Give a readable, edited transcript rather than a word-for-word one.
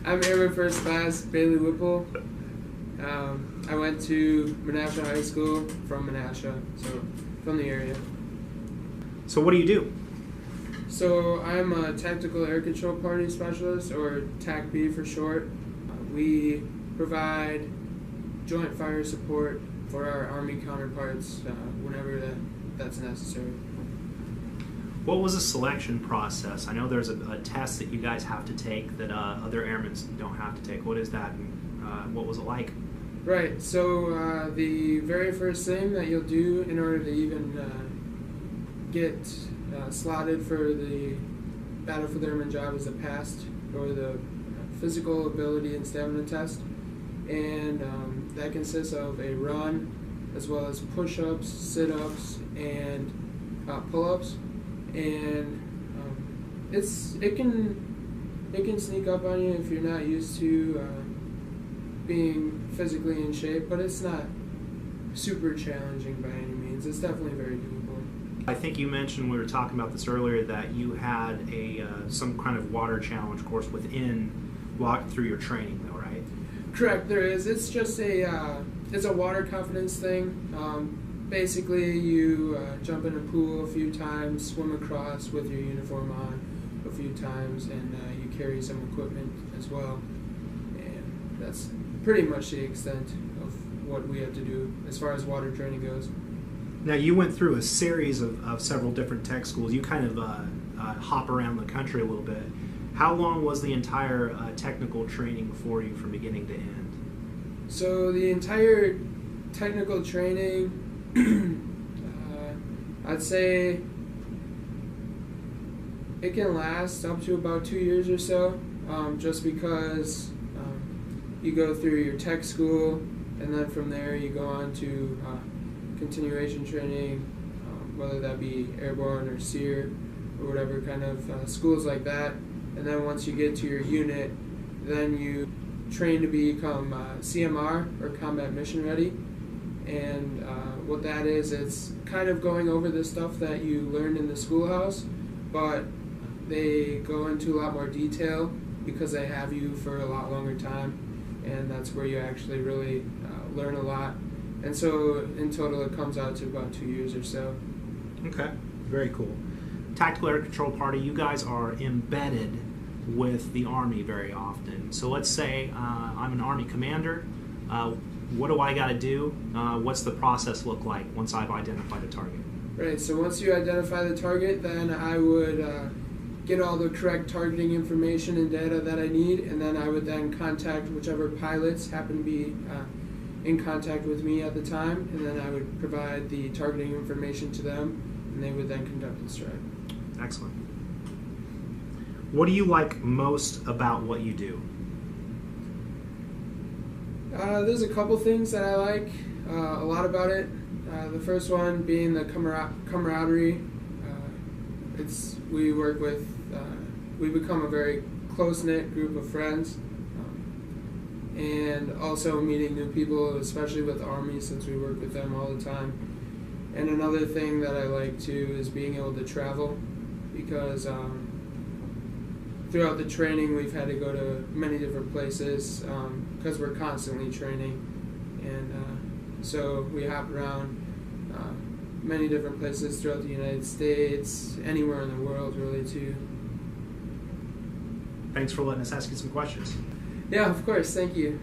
I'm Airman First Class Whipple. I went to Menasha High School from Menasha, so from the area. So what do you do? So I'm a Tactical Air Control Party Specialist, or TACP for short. We provide joint fire support for our Army counterparts whenever that's necessary. What was the selection process? I know there's a test that you guys have to take that other airmen don't have to take. What is that, and what was it like? Right, so the very first thing that you'll do in order to even get slotted for the Battle for the Airman job is the PAST, or the Physical Ability and Stamina Test. And that consists of a run, as well as push-ups, sit-ups, and pull-ups. And it can sneak up on you if you're not used to being physically in shape, but it's not super challenging by any means. It's definitely very doable. I think you mentioned, we were talking about this earlier, that you had some kind of water challenge course through your training, though, right? Correct, there is. It's just it's a water confidence thing. Basically, you jump in a pool a few times, swim across with your uniform on a few times, and you carry some equipment as well. And that's pretty much the extent of what we have to do as far as water training goes. Now, you went through a series of several different tech schools. You kind of hop around the country a little bit. How long was the entire technical training for you from beginning to end? So the entire technical training, I'd say it can last up to about 2 years or so, just because you go through your tech school, and then from there you go on to continuation training, whether that be airborne or SEER or whatever kind of schools like that. And then once you get to your unit, then you train to become CMR, or Combat Mission Ready. And what that is, it's kind of going over the stuff that you learned in the schoolhouse, but they go into a lot more detail because they have you for a lot longer time, and that's where you actually really learn a lot. And so in total it comes out to about 2 years or so. Okay, very cool. Tactical Air Control Party, you guys are embedded with the Army very often. So let's say I'm an Army commander. What do I got to do? What's the process look like once I've identified a target? Right, so once you identify the target, then I would get all the correct targeting information and data that I need, and then I would then contact whichever pilots happen to be in contact with me at the time, and then I would provide the targeting information to them, and they would then conduct the strike. Excellent. What do you like most about what you do? There's a couple things that I like a lot about it. The first one being the camaraderie. We become a very close-knit group of friends, and also meeting new people, especially with the Army, since we work with them all the time. And another thing that I like too is being able to travel, because throughout the training we've had to go to many different places because we're constantly training, and so we hop around many different places throughout the United States, anywhere in the world really too. Thanks for letting us ask you some questions. Yeah, of course, thank you.